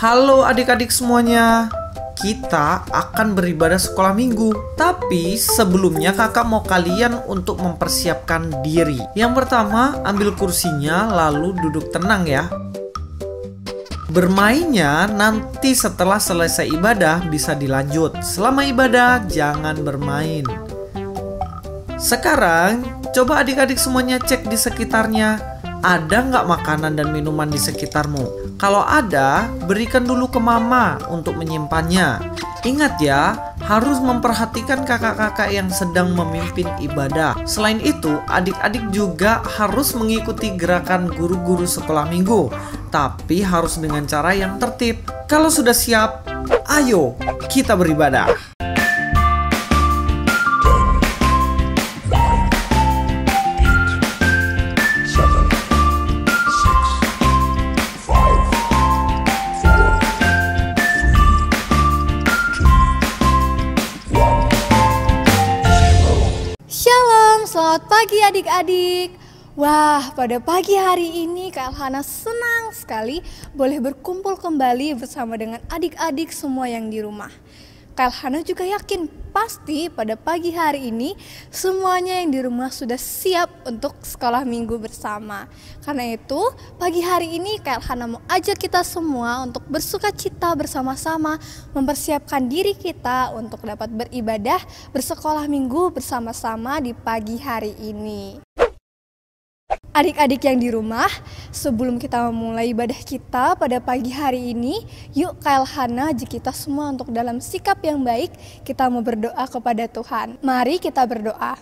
Halo adik-adik semuanya, kita akan beribadah sekolah minggu. Tapi sebelumnya kakak mau kalian untuk mempersiapkan diri. Yang pertama, ambil kursinya lalu duduk tenang ya. Bermainnya nanti setelah selesai ibadah bisa dilanjut. Selama ibadah jangan bermain. Sekarang coba adik-adik semuanya cek di sekitarnya. Ada nggak makanan dan minuman di sekitarmu? Kalau ada, berikan dulu ke mama untuk menyimpannya. Ingat ya, harus memperhatikan kakak-kakak yang sedang memimpin ibadah. Selain itu, adik-adik juga harus mengikuti gerakan guru-guru sekolah minggu. Tapi harus dengan cara yang tertib. Kalau sudah siap, ayo kita beribadah. Selamat pagi adik-adik. Wah, pada pagi hari ini Kak Elhana senang sekali boleh berkumpul kembali bersama dengan adik-adik semua yang di rumah. Kak Elhana juga yakin pasti pada pagi hari ini semuanya yang di rumah sudah siap untuk sekolah minggu bersama. Karena itu pagi hari ini Kak Elhana mau ajak kita semua untuk bersukacita bersama-sama, mempersiapkan diri kita untuk dapat beribadah bersekolah minggu bersama-sama di pagi hari ini. Adik-adik yang di rumah, sebelum kita memulai ibadah kita pada pagi hari ini, yuk Kak Elhana ajak kita semua untuk dalam sikap yang baik, kita mau berdoa kepada Tuhan. Mari kita berdoa.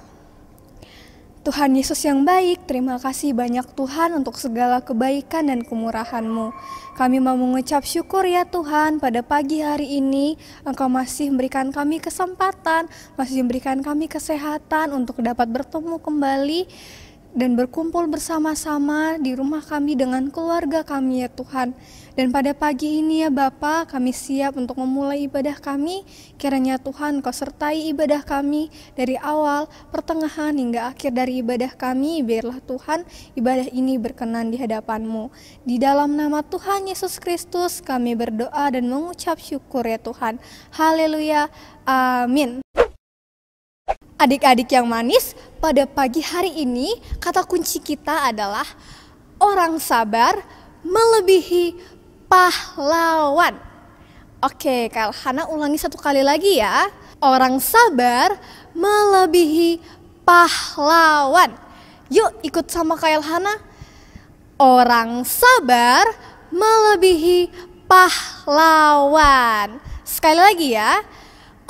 Tuhan Yesus yang baik, terima kasih banyak Tuhan untuk segala kebaikan dan kemurahan-Mu. Kami mau mengucap syukur ya Tuhan, pada pagi hari ini Engkau masih memberikan kami kesempatan, masih memberikan kami kesehatan untuk dapat bertemu kembali dan berkumpul bersama-sama di rumah kami dengan keluarga kami ya Tuhan. Dan pada pagi ini ya Bapa, kami siap untuk memulai ibadah kami. Kiranya Tuhan Kau sertai ibadah kami dari awal, pertengahan hingga akhir dari ibadah kami. Biarlah Tuhan ibadah ini berkenan di hadapan-Mu. Di dalam nama Tuhan Yesus Kristus kami berdoa dan mengucap syukur ya Tuhan. Haleluya, amin. Adik-adik yang manis, pada pagi hari ini kata kunci kita adalah orang sabar melebihi pahlawan. Oke, Kak Elhana ulangi satu kali lagi ya. Orang sabar melebihi pahlawan. Yuk ikut sama Kak Elhana. Orang sabar melebihi pahlawan. Sekali lagi ya.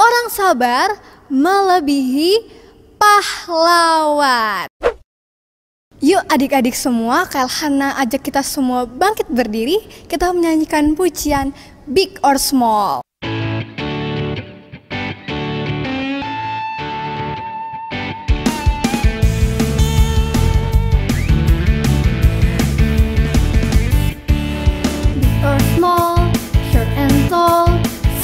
Orang sabar melebihi pahlawan. Yuk adik-adik semua, Kak Elhana ajak kita semua bangkit berdiri. Kita menyanyikan pujian Big or Small. Big or small, short and tall,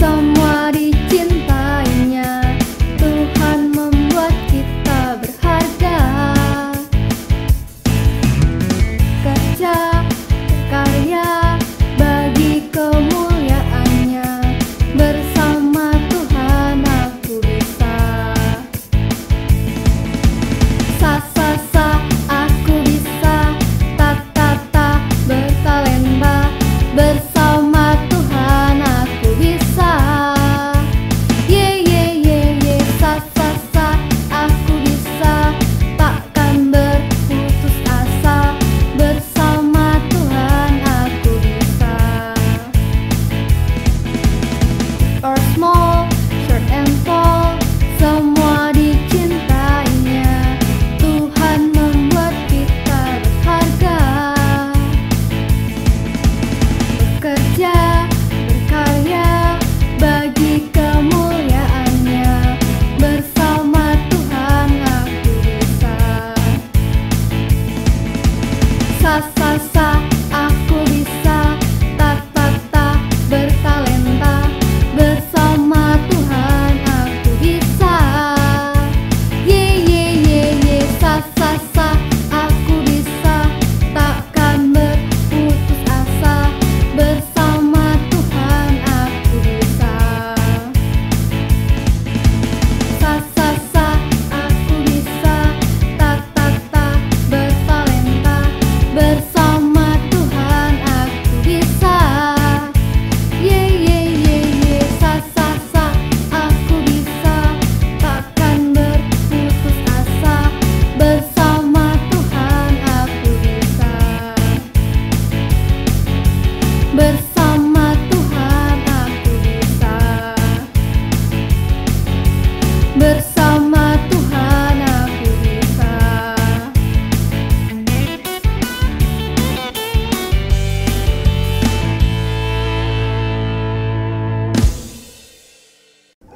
semua dicintainya. Tuhan membuat kita berharga. Kerja, berkarya bagi kemuliaannya.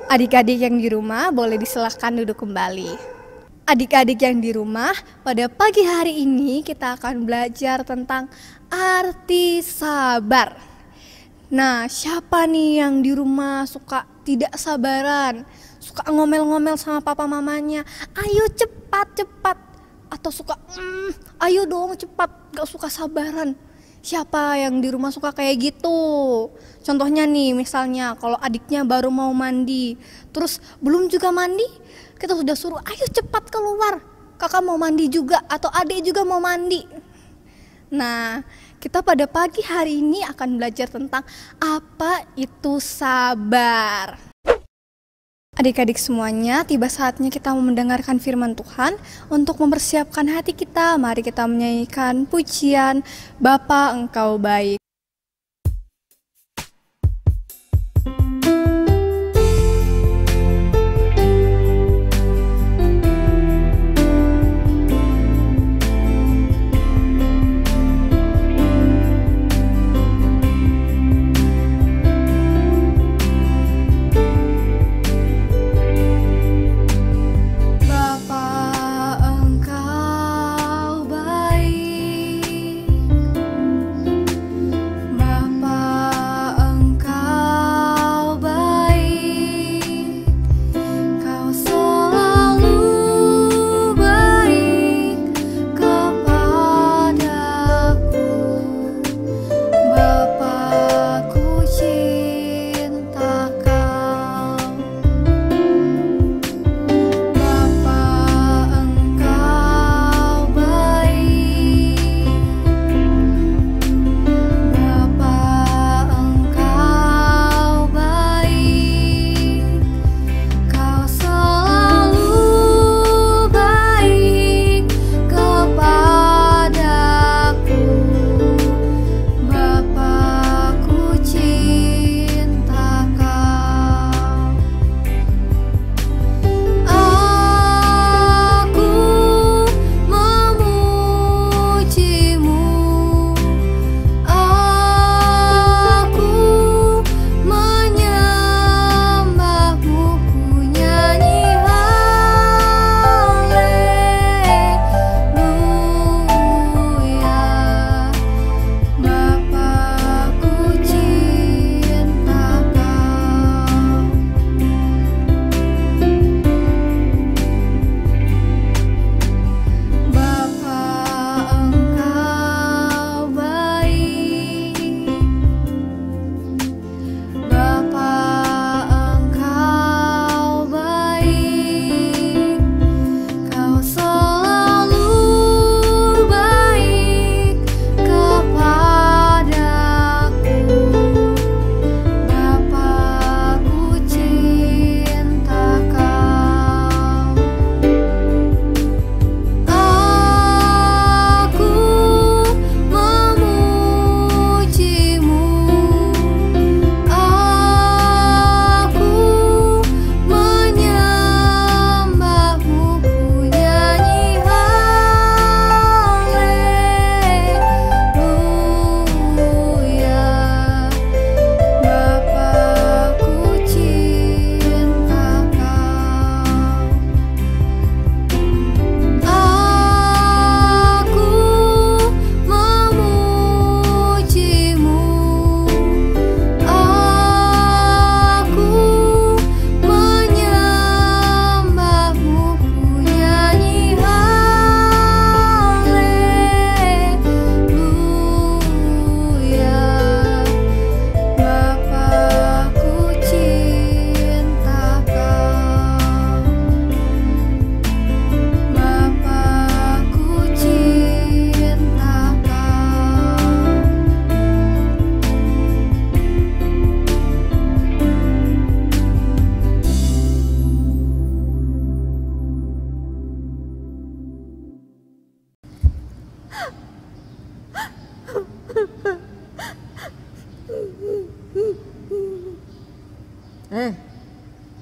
Adik-adik yang di rumah boleh disilahkan duduk kembali. Adik-adik yang di rumah, pada pagi hari ini kita akan belajar tentang arti sabar. Nah, siapa nih yang di rumah suka tidak sabaran? Suka ngomel-ngomel sama papa mamanya, ayo cepat-cepat. Atau suka, ayo dong cepat, gak suka sabaran. Siapa yang di rumah suka kayak gitu? Contohnya nih, misalnya kalau adiknya baru mau mandi, terus belum juga mandi, kita sudah suruh ayo cepat keluar, kakak mau mandi juga atau adik juga mau mandi. Nah, kita pada pagi hari ini akan belajar tentang apa itu sabar. Adik-adik semuanya, tiba saatnya kita mendengarkan firman Tuhan. Untuk mempersiapkan hati kita, mari kita menyanyikan pujian Bapa Engkau Baik.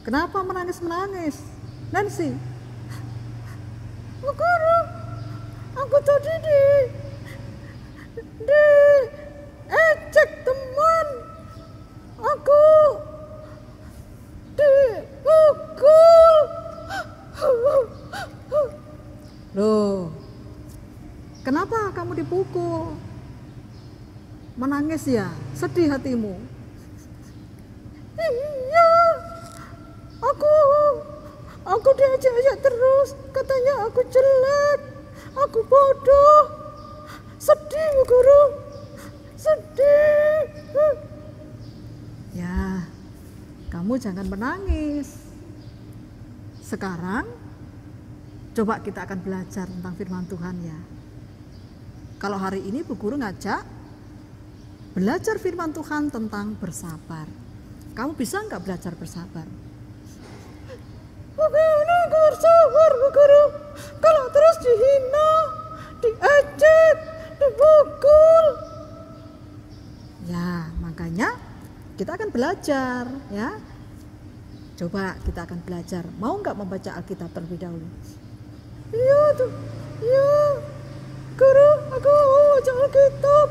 Kenapa menangis-menangis? Nancy, Guru, aku tadi ejek teman. Aku Kenapa kamu dipukul? Menangis ya? Sedih hatimu? Iya, aku diajak-ajak terus. Katanya aku jelek, aku bodoh. Sedih Bu Guru, sedih. Ya, kamu jangan menangis. Sekarang coba kita akan belajar tentang firman Tuhan ya. Kalau hari ini Bu Guru ngajak belajar firman Tuhan tentang bersabar. Kamu bisa nggak belajar bersabar? Bagaimana aku bersabar Bu Guru? Kalau terus dihina, diejek, dipukul. Ya, makanya kita akan belajar ya. Coba kita akan belajar. Mau nggak membaca Alkitab terlebih dahulu? Iya tuh, iya. Guru, aku mau baca Alkitab.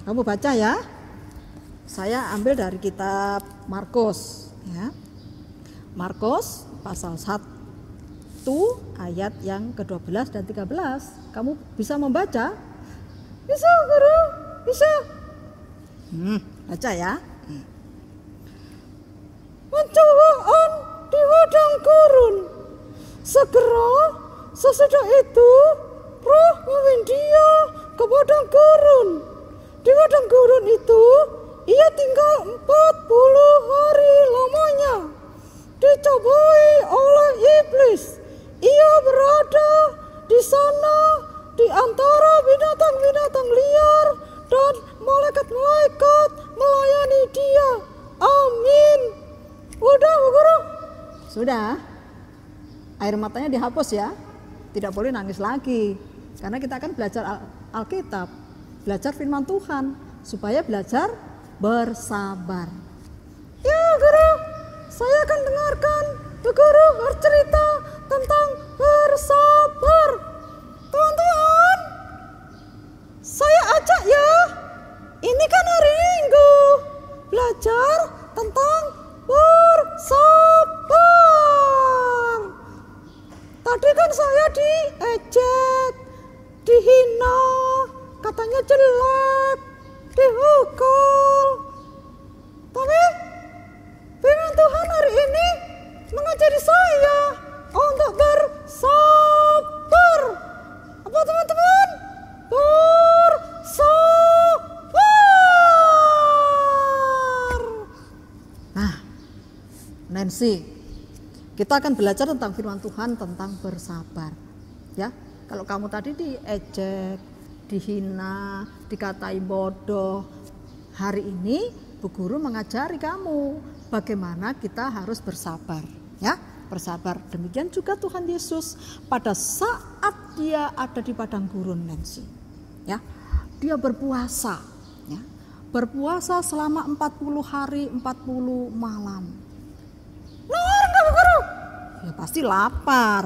Kamu baca ya. Saya ambil dari kitab Markus ya. Markus pasal 1 ayat yang ke-12 dan 13. Kamu bisa membaca? Bisa, Guru. Bisa. Baca ya. Pencobaan di padang gurun. Segera sesudah itu Roh memimpin dia ke padang gurun. Di padang gurun itu ia tinggal 40 hari lamanya. Dicobai oleh iblis. Ia berada di sana di antara binatang-binatang liar dan malaikat-malaikat melayani dia. Amin. Udah Bu Guru? Sudah. Air matanya dihapus ya. Tidak boleh nangis lagi. Karena kita akan belajar Alkitab. Belajar firman Tuhan. Supaya belajar bersabar. Ya Guru. Saya akan dengarkan Bu Guru bercerita tentang bersabar. Teman-teman, saya ajak ya. Ini kan hari Minggu. Belajar tentang bersabar. Tadi kan saya diejek, dihina, katanya jelek, dipukul. Tapi firman Tuhan hari ini mengajari saya untuk bersabar. Apa teman-teman? Bersabar. Nah, Nancy, kita akan belajar tentang firman Tuhan tentang bersabar. Ya, kalau kamu tadi diejek, dihina, dikatai bodoh, hari ini Bu Guru mengajari kamu bagaimana kita harus bersabar, ya, bersabar. Demikian juga Tuhan Yesus pada saat dia ada di padang gurun, Nancy, ya, dia berpuasa, ya, berpuasa selama 40 hari 40 malam. Lapar nggak Bu Guru? Ya pasti lapar.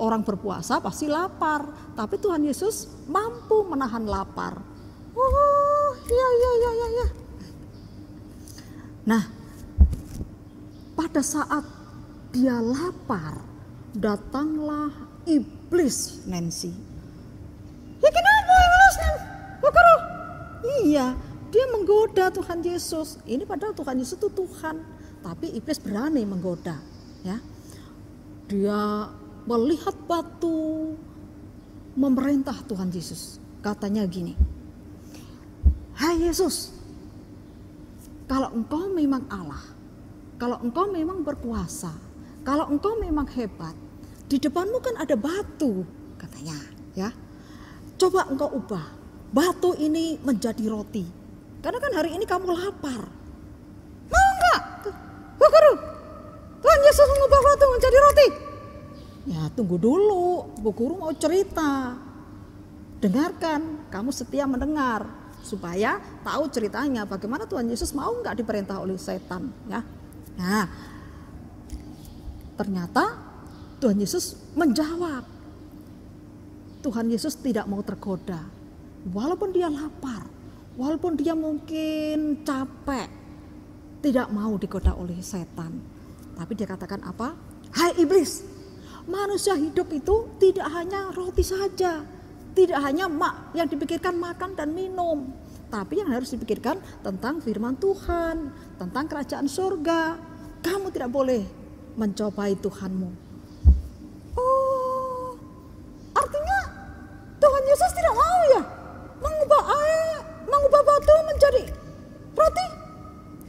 Orang berpuasa pasti lapar, tapi Tuhan Yesus mampu menahan lapar. Oh, iya. Nah, pada saat dia lapar, datanglah iblis, Nancy. Ya kenapa iblis, Bu Guru? Iya, dia menggoda Tuhan Yesus. Ini padahal Tuhan Yesus itu Tuhan, tapi iblis berani menggoda, ya. Dia melihat batu memerintah Tuhan Yesus. Katanya gini, "Hai Yesus, kalau engkau memang Allah, kalau engkau memang berkuasa, kalau engkau memang hebat, di depanmu kan ada batu," katanya, ya. "Coba engkau ubah batu ini menjadi roti. Karena kan hari ini kamu lapar. Mau enggak? Bu Guru, Tuhan Yesus mengubah batu menjadi roti." Ya tunggu dulu, Bu Guru mau cerita. Dengarkan, kamu setia mendengar supaya tahu ceritanya bagaimana Tuhan Yesus mau nggak diperintah oleh setan, ya. Nah, ternyata Tuhan Yesus menjawab. Tuhan Yesus tidak mau tergoda, walaupun dia lapar, walaupun dia mungkin capek, tidak mau digoda oleh setan. Tapi dia katakan apa? "Hai iblis, Manusia hidup itu tidak hanya roti saja, tidak hanya yang dipikirkan makan dan minum, tapi yang harus dipikirkan tentang firman Tuhan, tentang kerajaan surga. Kamu tidak boleh mencobai Tuhanmu. Oh, artinya Tuhan Yesus tidak mau ya mengubah batu menjadi roti?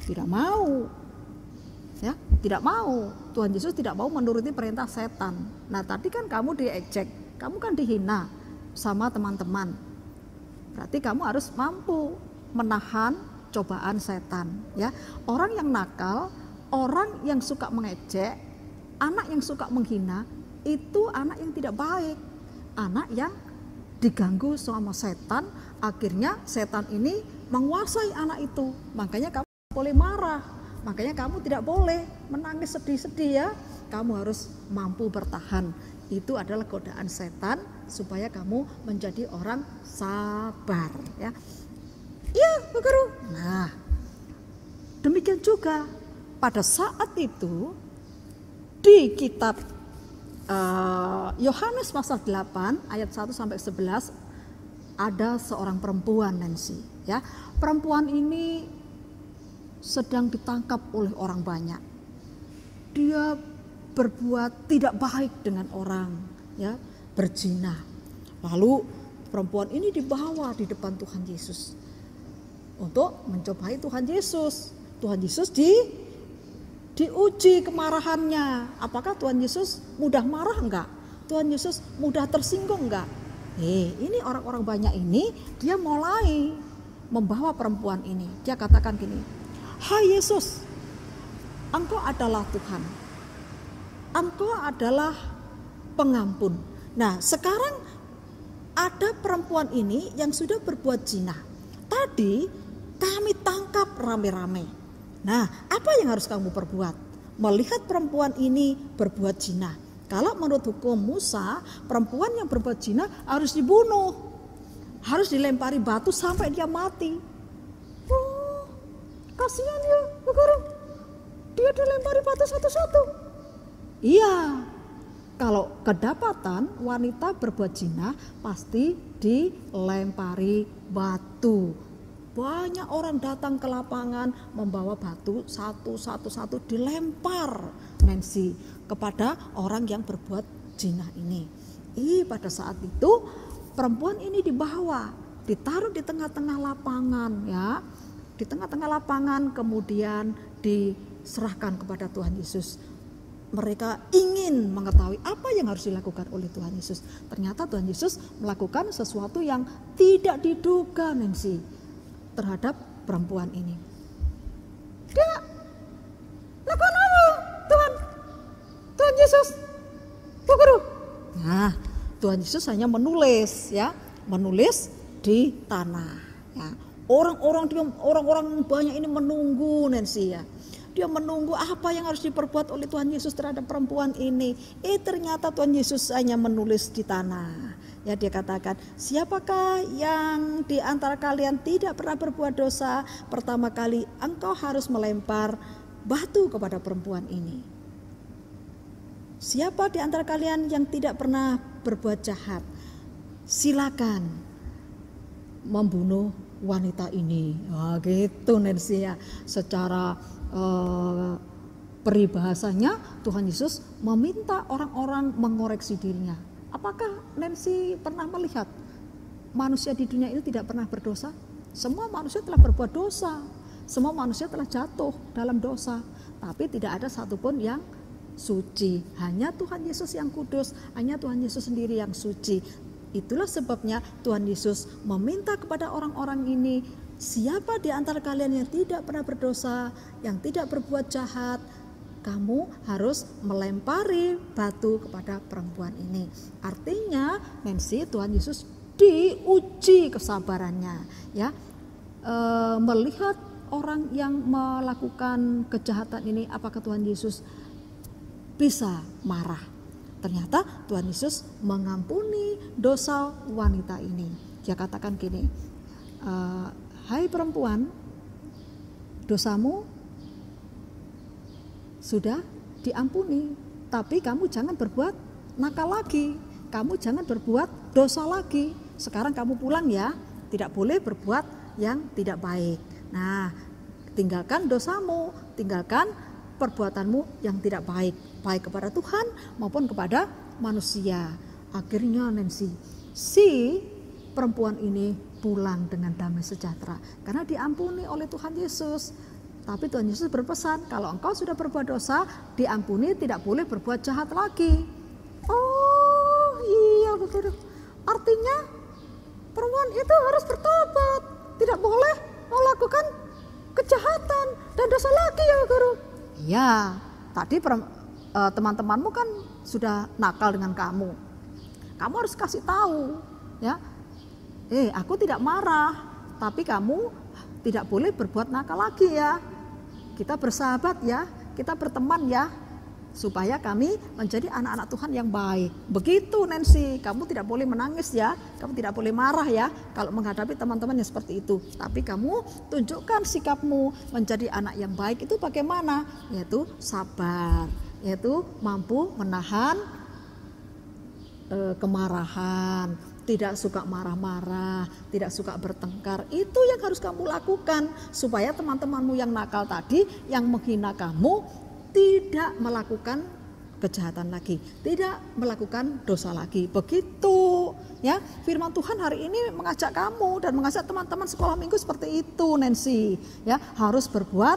Tidak mau. Ya, tidak mau. Tuhan Yesus tidak mau menuruti perintah setan. Nah, tadi kan kamu diejek, kamu kan dihina sama teman-teman. Berarti kamu harus mampu menahan cobaan setan, ya. Orang yang nakal, orang yang suka mengejek, anak yang suka menghina, itu anak yang tidak baik. Anak yang diganggu sama setan, akhirnya setan ini menguasai anak itu. Makanya kamu boleh marah. Makanya kamu tidak boleh menangis sedih-sedih ya. Kamu harus mampu bertahan. Itu adalah godaan setan supaya kamu menjadi orang sabar ya. Iya, Bu Guru. Nah, demikian juga pada saat itu di kitab Yohanes pasal 8 ayat 1 sampai 11 ada seorang perempuan, Nancy ya. Perempuan ini sedang ditangkap oleh orang banyak. Dia berbuat tidak baik dengan orang, ya, berzina. Lalu perempuan ini dibawa di depan Tuhan Yesus untuk mencobai Tuhan Yesus. Tuhan Yesus diuji kemarahannya. Apakah Tuhan Yesus mudah marah enggak? Tuhan Yesus mudah tersinggung enggak? Ini orang-orang banyak ini dia mulai membawa perempuan ini. Dia katakan gini, "Hai Yesus, Engkau adalah Tuhan. Engkau adalah pengampun." Nah, sekarang ada perempuan ini yang sudah berbuat zina. Tadi kami tangkap rame-rame. Nah, apa yang harus kamu perbuat? Melihat perempuan ini berbuat zina. Kalau menurut hukum Musa, perempuan yang berbuat zina harus dibunuh. Harus dilempari batu sampai dia mati. Kasihan ya, Bu Guru. Dia dilempari batu satu-satu. Iya. Kalau kedapatan wanita berbuat zina pasti dilempari batu. Banyak orang datang ke lapangan membawa batu satu-satu dilempar, Nancy, kepada orang yang berbuat zina ini. Pada saat itu perempuan ini dibawa, ditaruh di tengah-tengah lapangan ya. Di tengah-tengah lapangan kemudian diserahkan kepada Tuhan Yesus. Mereka ingin mengetahui apa yang harus dilakukan oleh Tuhan Yesus. Ternyata Tuhan Yesus melakukan sesuatu yang tidak diduga, Nancy, terhadap perempuan ini. Dia lakukan apa, Tuhan Yesus, Bu Guru? Nah, Tuhan Yesus hanya menulis di tanah. Ya. Orang-orang banyak ini menunggu, Nancy ya. Dia menunggu apa yang harus diperbuat oleh Tuhan Yesus terhadap perempuan ini. Ternyata Tuhan Yesus hanya menulis di tanah. Ya, dia katakan, "Siapakah yang di antara kalian tidak pernah berbuat dosa? Pertama kali engkau harus melempar batu kepada perempuan ini." Siapa di antara kalian yang tidak pernah berbuat jahat? Silakan membunuh wanita ini. Gitu, Nancy ya. Secara peribahasanya Tuhan Yesus meminta orang-orang mengoreksi dirinya. Apakah Nancy pernah melihat manusia di dunia ini tidak pernah berdosa? Semua manusia telah berbuat dosa. Semua manusia telah jatuh dalam dosa. Tapi tidak ada satupun yang suci. Hanya Tuhan Yesus yang kudus. Hanya Tuhan Yesus sendiri yang suci. Itulah sebabnya Tuhan Yesus meminta kepada orang-orang ini, siapa di antara kalian yang tidak pernah berdosa, yang tidak berbuat jahat, kamu harus melempari batu kepada perempuan ini. Artinya, Nancy, Tuhan Yesus diuji kesabarannya, ya, melihat orang yang melakukan kejahatan ini, apakah Tuhan Yesus bisa marah? Ternyata Tuhan Yesus mengampuni dosa wanita ini. Dia katakan gini, "Hai perempuan, dosamu sudah diampuni, tapi kamu jangan berbuat nakal lagi, kamu jangan berbuat dosa lagi. Sekarang kamu pulang ya, tidak boleh berbuat yang tidak baik. Nah, tinggalkan dosamu, tinggalkan perbuatanmu yang tidak baik, baik kepada Tuhan maupun kepada manusia. Akhirnya Nancy, si perempuan ini pulang dengan damai sejahtera karena diampuni oleh Tuhan Yesus. Tapi Tuhan Yesus berpesan, kalau engkau sudah berbuat dosa, diampuni, tidak boleh berbuat jahat lagi. Oh iya betul. Artinya perempuan itu harus bertobat, tidak boleh melakukan kejahatan dan dosa lagi ya Guru. Iya, tadi teman-temanmu kan sudah nakal dengan kamu. Kamu harus kasih tahu, ya. Aku tidak marah, tapi kamu tidak boleh berbuat nakal lagi ya. Kita bersahabat ya, kita berteman ya, supaya kami menjadi anak-anak Tuhan yang baik. Begitu Nancy, kamu tidak boleh menangis ya, kamu tidak boleh marah ya kalau menghadapi teman-teman yang seperti itu. Tapi kamu tunjukkan sikapmu menjadi anak yang baik itu bagaimana? Yaitu sabar, yaitu mampu menahan kemarahan, tidak suka marah-marah, tidak suka bertengkar. Itu yang harus kamu lakukan supaya teman-temanmu yang nakal tadi, yang menghina kamu, tidak melakukan kejahatan lagi, tidak melakukan dosa lagi. Begitu ya, firman Tuhan hari ini mengajak kamu dan mengajak teman-teman sekolah minggu seperti itu Nancy, ya, harus berbuat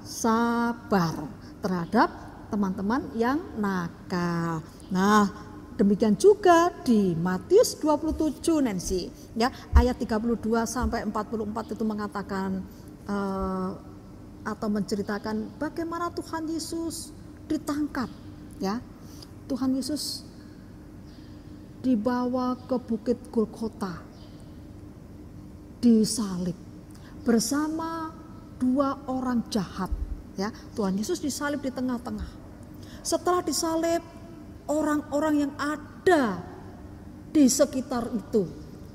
sabar terhadap teman-teman yang nakal. Nah, demikian juga di Matius 27 Nancy, ya, ayat 32 sampai 44 itu mengatakan atau menceritakan bagaimana Tuhan Yesus ditangkap, ya. Tuhan Yesus dibawa ke Bukit Golgota, disalib bersama dua orang jahat, ya. Tuhan Yesus disalib di tengah-tengah. Setelah disalib, orang-orang yang ada di sekitar itu,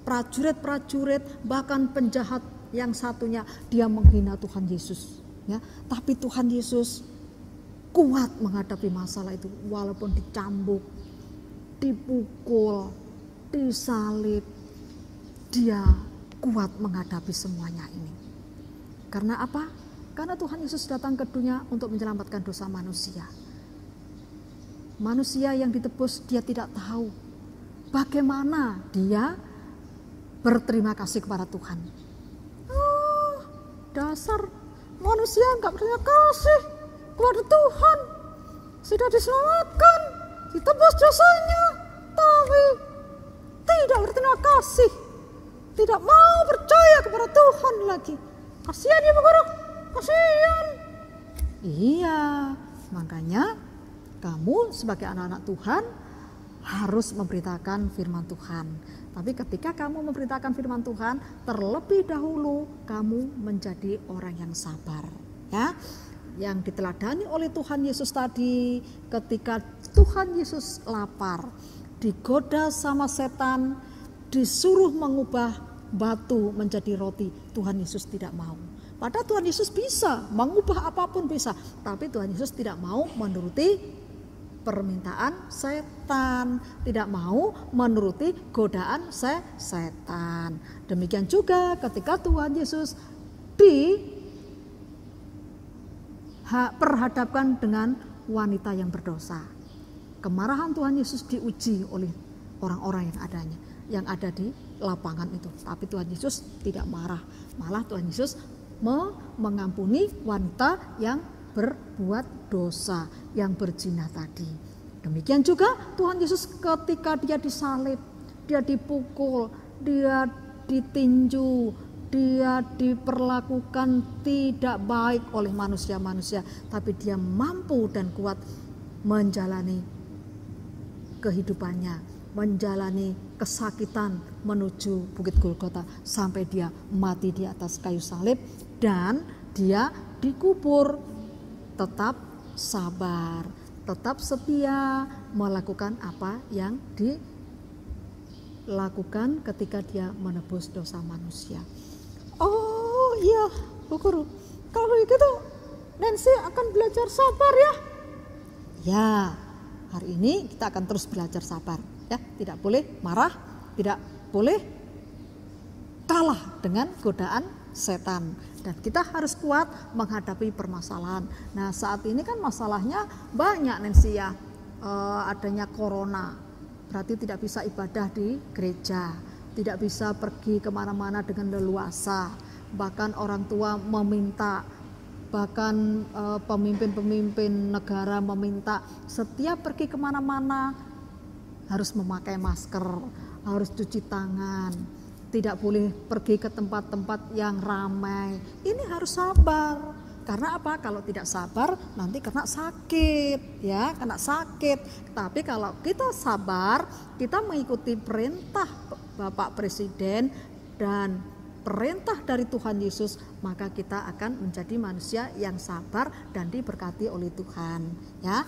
prajurit-prajurit, bahkan penjahat yang satunya, dia menghina Tuhan Yesus, ya. Tapi Tuhan Yesus kuat menghadapi masalah itu, walaupun dicambuk, dipukul, disalib, dia kuat menghadapi semuanya ini. Karena apa? Karena Tuhan Yesus datang ke dunia untuk menyelamatkan dosa manusia. Manusia yang ditebus, dia tidak tahu bagaimana dia berterima kasih kepada Tuhan. Dasar manusia enggak berterima kasih kepada Tuhan. Sudah diselamatkan, ditebus dosanya, tapi tidak berterima kasih, tidak mau percaya kepada Tuhan lagi. Kasihan ya Pak Guru, kasihan. Iya, makanya kamu sebagai anak-anak Tuhan harus memberitakan firman Tuhan. Tapi ketika kamu memberitakan firman Tuhan, terlebih dahulu kamu menjadi orang yang sabar, ya. Yang diteladani oleh Tuhan Yesus tadi, ketika Tuhan Yesus lapar, digoda sama setan, disuruh mengubah batu menjadi roti, Tuhan Yesus tidak mau. Padahal Tuhan Yesus bisa mengubah apapun bisa, tapi Tuhan Yesus tidak mau menuruti permintaan setan, tidak mau menuruti godaan setan. Demikian juga ketika Tuhan Yesus diperhadapkan dengan wanita yang berdosa. Kemarahan Tuhan Yesus diuji oleh orang-orang yang ada di lapangan itu. Tapi Tuhan Yesus tidak marah, malah Tuhan Yesus mengampuni wanita yang berbuat dosa, yang berzina tadi. Demikian juga Tuhan Yesus ketika dia disalib, dia dipukul, dia ditinju, dia diperlakukan tidak baik oleh manusia-manusia, tapi dia mampu dan kuat menjalani kehidupannya, menjalani kesakitan menuju Bukit Golgota sampai dia mati di atas kayu salib dan dia dikubur. Tetap sabar, tetap setia melakukan apa yang dilakukan ketika dia menebus dosa manusia. Oh iya Bu Guru, kalau begitu Nancy akan belajar sabar ya? Ya, hari ini kita akan terus belajar sabar ya, tidak boleh marah, tidak boleh kalah dengan godaan setan, dan kita harus kuat menghadapi permasalahan. Nah, saat ini kan masalahnya banyak Nancy ya, adanya corona, berarti tidak bisa ibadah di gereja, tidak bisa pergi kemana-mana dengan leluasa, bahkan orang tua meminta, bahkan pemimpin-pemimpin negara meminta setiap pergi kemana-mana harus memakai masker, harus cuci tangan, tidak boleh pergi ke tempat-tempat yang ramai. Ini harus sabar. Karena apa? Kalau tidak sabar nanti kena sakit, ya, kena sakit. Tapi kalau kita sabar, kita mengikuti perintah Bapak Presiden dan perintah dari Tuhan Yesus, maka kita akan menjadi manusia yang sabar dan diberkati oleh Tuhan, ya.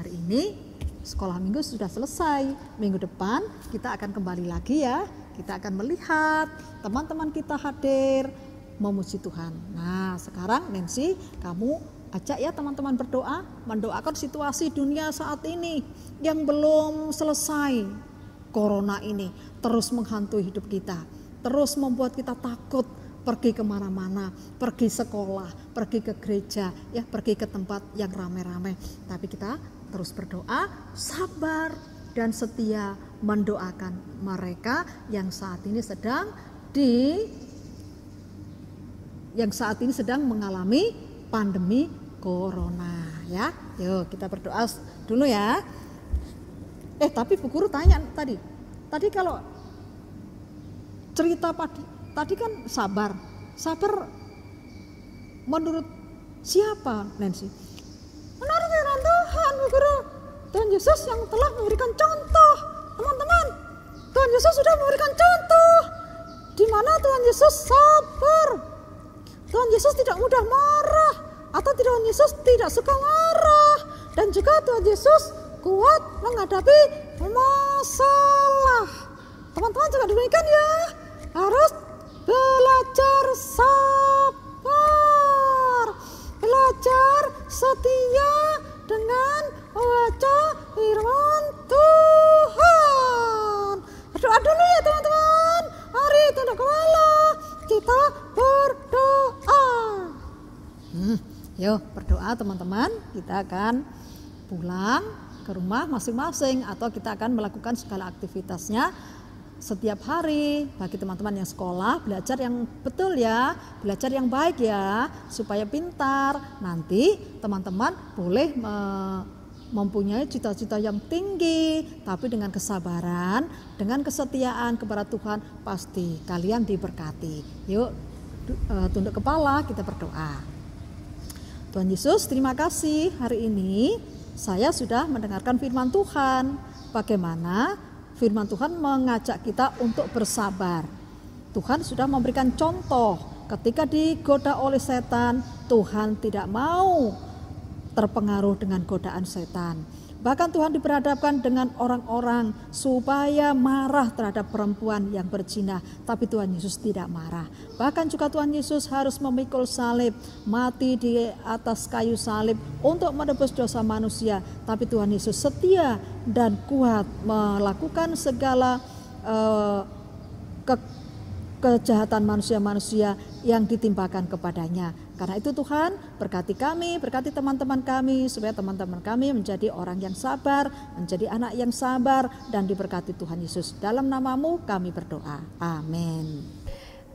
Hari ini sekolah minggu sudah selesai. Minggu depan kita akan kembali lagi ya. Kita akan melihat teman-teman kita hadir memuji Tuhan. Nah, sekarang Nancy, kamu ajak ya teman-teman berdoa, mendoakan situasi dunia saat ini yang belum selesai. Corona ini terus menghantui hidup kita, terus membuat kita takut pergi kemana-mana, pergi sekolah, pergi ke gereja, ya, pergi ke tempat yang ramai-ramai. Tapi kita terus berdoa, sabar dan setia mendoakan mereka yang saat ini sedang mengalami pandemi corona, ya. Yuk kita berdoa dulu ya. Tapi Bu Guru tanya tadi kalau cerita tadi kan sabar menurut siapa Nancy? Menurut firman Tuhan, Bu Guru. Tuhan Yesus yang telah memberikan contoh, teman-teman. Tuhan Yesus sudah memberikan contoh di mana Tuhan Yesus sabar. Tuhan Yesus tidak mudah marah, atau Tuhan Yesus tidak suka marah, dan juga Tuhan Yesus kuat menghadapi masalah. Teman-teman juga demikian ya, harus belajar sabar, belajar setia dengan membaca firman Tuhan. Berdoa dulu ya teman-teman. Mari tunduk kepala, kita berdoa. Yuk berdoa teman-teman. Kita akan pulang ke rumah masing-masing, atau kita akan melakukan segala aktivitasnya setiap hari. Bagi teman-teman yang sekolah, belajar yang betul ya, belajar yang baik ya, supaya pintar. Nanti teman-teman boleh mempunyai cita-cita yang tinggi, tapi dengan kesabaran, dengan kesetiaan kepada Tuhan, pasti kalian diberkati. Yuk tunduk kepala, kita berdoa. Tuhan Yesus, terima kasih hari ini saya sudah mendengarkan firman Tuhan. Bagaimana firman Tuhan mengajak kita untuk bersabar. Tuhan sudah memberikan contoh ketika digoda oleh setan, Tuhan tidak mau terpengaruh dengan godaan setan. Bahkan Tuhan diperhadapkan dengan orang-orang supaya marah terhadap perempuan yang berzina, tapi Tuhan Yesus tidak marah. Bahkan juga Tuhan Yesus harus memikul salib, mati di atas kayu salib untuk menebus dosa manusia, tapi Tuhan Yesus setia dan kuat melakukan segala kejahatan manusia-manusia yang ditimpakan kepadanya. Karena itu Tuhan, berkati kami, berkati teman-teman kami, supaya teman-teman kami menjadi orang yang sabar, menjadi anak yang sabar, dan diberkati Tuhan Yesus. Dalam namamu kami berdoa. Amin.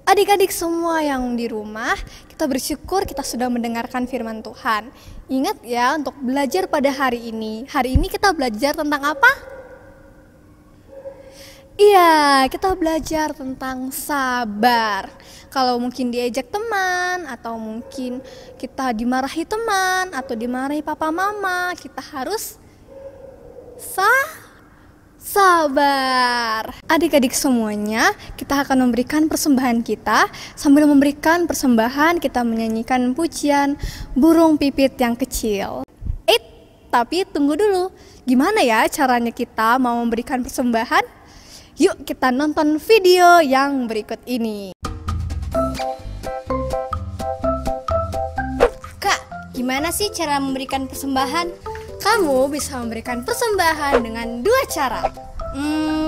Adik-adik semua yang di rumah, kita bersyukur kita sudah mendengarkan firman Tuhan. Ingat ya untuk belajar pada hari ini. Hari ini kita belajar tentang apa? Iya, kita belajar tentang sabar. Kalau mungkin diajak teman, atau mungkin kita dimarahi teman, atau dimarahi papa mama, kita harus sabar. Adik-adik semuanya, kita akan memberikan persembahan kita. Sambil memberikan persembahan, kita menyanyikan pujian burung pipit yang kecil. Tapi tunggu dulu, gimana ya caranya kita mau memberikan persembahan? Yuk kita nonton video yang berikut ini. Kak, gimana sih cara memberikan persembahan? Kamu bisa memberikan persembahan dengan dua cara.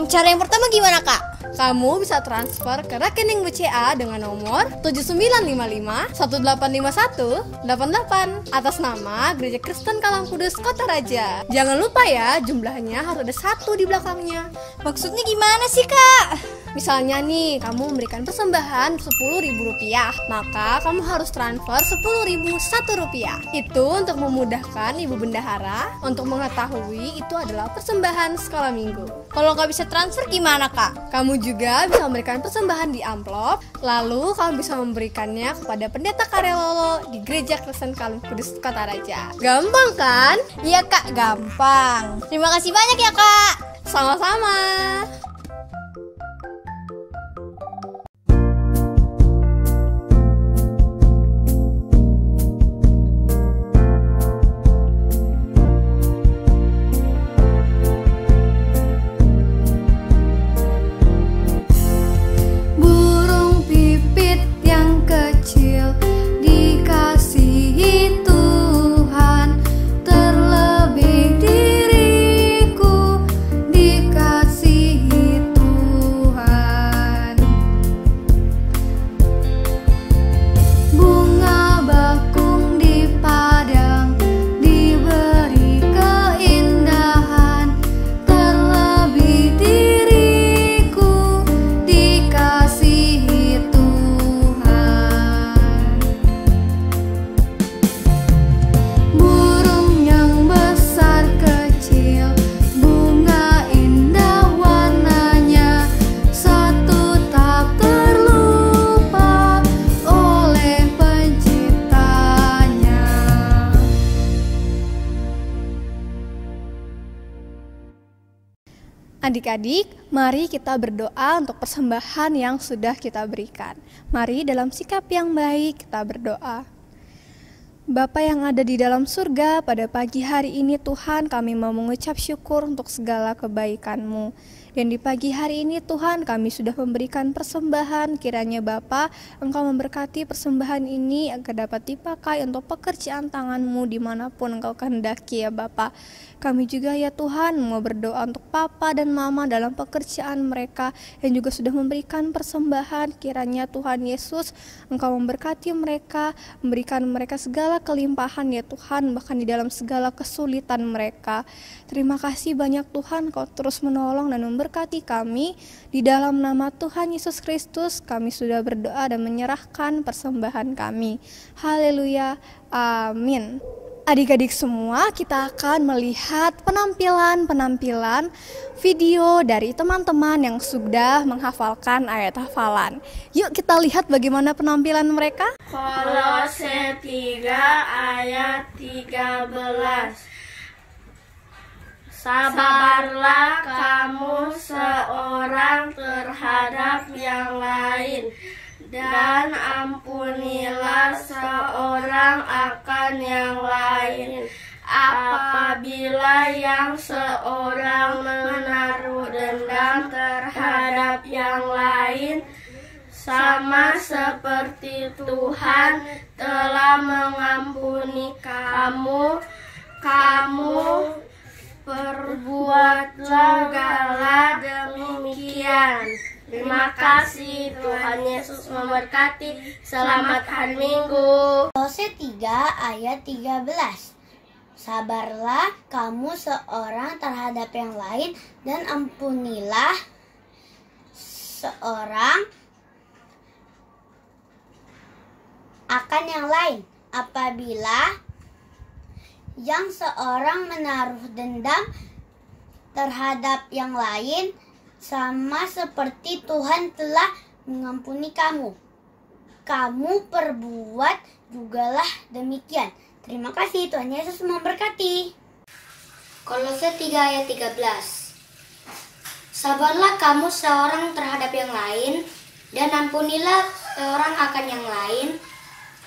Cara yang pertama gimana, Kak? Kamu bisa transfer ke rekening BCA dengan nomor 7955-185188 atas nama Gereja Kristen Kalang Kudus Kota Raja. Jangan lupa ya, jumlahnya harus ada 1 di belakangnya. Maksudnya gimana sih, Kak? Misalnya nih, kamu memberikan persembahan Rp10.000, maka kamu harus transfer Rp10.001. Itu untuk memudahkan Ibu Bendahara untuk mengetahui itu adalah persembahan sekolah minggu. Kalau nggak bisa transfer gimana, Kak? Kamu juga bisa memberikan persembahan di amplop, lalu kamu bisa memberikannya kepada Pendeta Karelolo di Gereja Kristen Kalang Kudus Kota Raja. Gampang kan? Iya, Kak, gampang. Terima kasih banyak ya, Kak. Sama-sama. Adik-adik, mari kita berdoa untuk persembahan yang sudah kita berikan. Mari dalam sikap yang baik kita berdoa. Bapa yang ada di dalam surga, pada pagi hari ini Tuhan kami mau mengucap syukur untuk segala kebaikan-Mu. Dan di pagi hari ini Tuhan kami sudah memberikan persembahan, kiranya Bapa Engkau memberkati persembahan ini agar dapat dipakai untuk pekerjaan tangan-Mu dimanapun Engkau kehendaki ya Bapa. Kami juga ya Tuhan mau berdoa untuk Papa dan Mama dalam pekerjaan mereka yang juga sudah memberikan persembahan. Kiranya Tuhan Yesus Engkau memberkati mereka, memberikan mereka segala kelimpahan ya Tuhan, bahkan di dalam segala kesulitan mereka. Terima kasih banyak Tuhan, Kau terus menolong dan memberkati kami. Di dalam nama Tuhan Yesus Kristus kami sudah berdoa dan menyerahkan persembahan kami. Haleluya, amin. Adik-adik semua, kita akan melihat penampilan video dari teman-teman yang sudah menghafalkan ayat hafalan. Yuk kita lihat bagaimana penampilan mereka. Kolose 3 ayat 13. Sabarlah kamu seorang terhadap yang lain, dan ampunilah seorang akan yang lain. Apabila yang seorang menaruh dendam terhadap yang lain, sama seperti Tuhan telah mengampuni kamu, kamu perbuatlah demikian. Terima kasih, Tuhan Yesus memberkati. Selamat hari Minggu. Kolose 3 ayat 13. Sabarlah kamu seorang terhadap yang lain, dan ampunilah seorang akan yang lain. Apabila yang seorang menaruh dendam terhadap yang lain, sama seperti Tuhan telah mengampuni kamu, kamu perbuat jugalah demikian. Terima kasih, Tuhan Yesus memberkati. Kolose 3 ayat 13. Sabarlah kamu seorang terhadap yang lain, dan ampunilah seorang akan yang lain.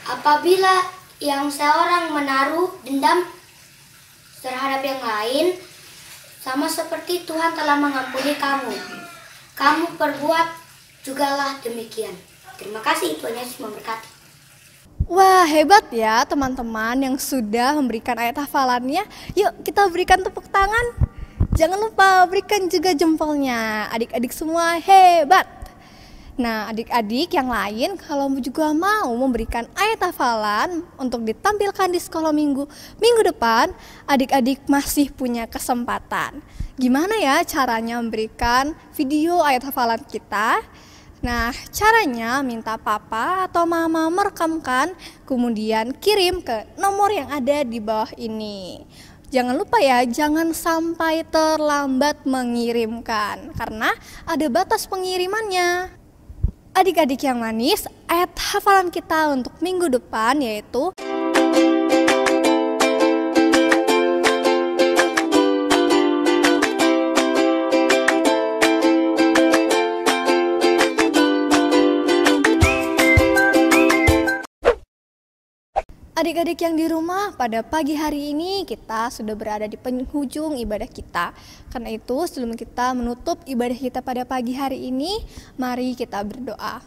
Apabila yang seorang menaruh dendam terhadap yang lain, sama seperti Tuhan telah mengampuni kamu, kamu perbuat jugalah demikian. Terima kasih, Tuhan Yesus memberkati. Wah, hebat ya teman-teman yang sudah memberikan ayat hafalannya. Yuk kita berikan tepuk tangan. Jangan lupa berikan juga jempolnya. Adik-adik semua hebat. Nah, adik-adik yang lain kalau juga mau memberikan ayat hafalan untuk ditampilkan di sekolah minggu depan, adik-adik masih punya kesempatan. Gimana ya caranya memberikan video ayat hafalan kita? Nah, caranya minta papa atau mama merekamkan, kemudian kirim ke nomor yang ada di bawah ini. Jangan lupa ya, jangan sampai terlambat mengirimkan, karena ada batas pengirimannya. Adik-adik yang manis, ayat hafalan kita untuk minggu depan yaitu adik-adik yang di rumah, pada pagi hari ini kita sudah berada di penghujung ibadah kita. Karena itu sebelum kita menutup ibadah kita pada pagi hari ini, mari kita berdoa.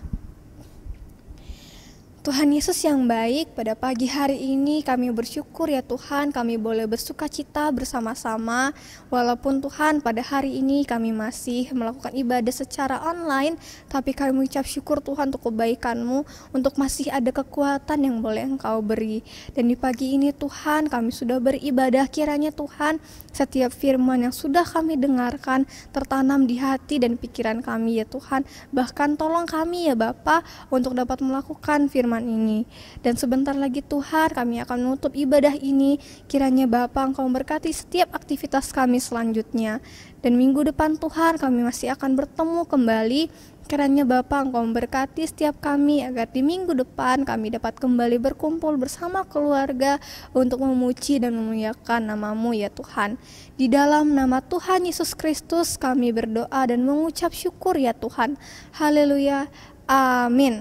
Tuhan Yesus yang baik, pada pagi hari ini kami bersyukur ya Tuhan, kami boleh bersuka cita bersama-sama. Walaupun Tuhan pada hari ini kami masih melakukan ibadah secara online, tapi kami mengucap syukur Tuhan untuk kebaikan-Mu, untuk masih ada kekuatan yang boleh Engkau beri. Dan di pagi ini Tuhan kami sudah beribadah, kiranya Tuhan setiap firman yang sudah kami dengarkan tertanam di hati dan pikiran kami ya Tuhan. Bahkan tolong kami ya Bapa untuk dapat melakukan firman ini. Dan sebentar lagi Tuhan kami akan menutup ibadah ini. Kiranya Bapa Engkau memberkati setiap aktivitas kami selanjutnya. Dan minggu depan Tuhan kami masih akan bertemu kembali. Kiranya Bapa Engkau memberkati setiap kami agar di minggu depan kami dapat kembali berkumpul bersama keluarga untuk memuji dan memuliakan nama-Mu ya Tuhan. Di dalam nama Tuhan Yesus Kristus kami berdoa dan mengucap syukur ya Tuhan. Haleluya. Amin.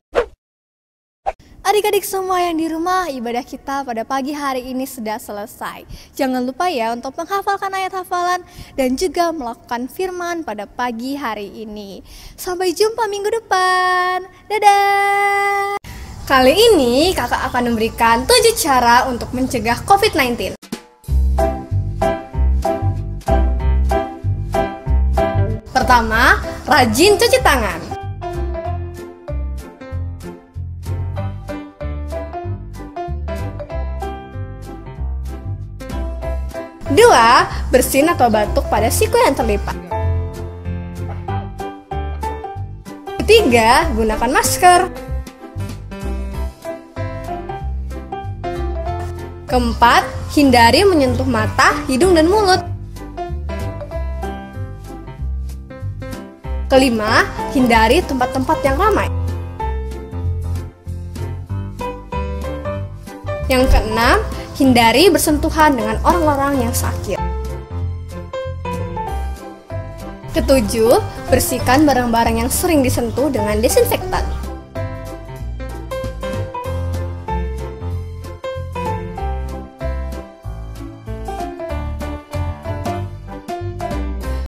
Adik-adik semua yang di rumah, ibadah kita pada pagi hari ini sudah selesai. Jangan lupa ya untuk menghafalkan ayat hafalan dan juga melakukan firman pada pagi hari ini. Sampai jumpa minggu depan. Dadah. Kali ini kakak akan memberikan 7 cara untuk mencegah COVID-19. Pertama, rajin cuci tangan. Dua, bersin atau batuk pada siku yang terlipat. Ketiga, gunakan masker. Keempat, hindari menyentuh mata, hidung, dan mulut. Kelima, hindari tempat-tempat yang ramai. Yang keenam, hindari bersentuhan dengan orang-orang yang sakit. Ketujuh, bersihkan barang-barang yang sering disentuh dengan desinfektan.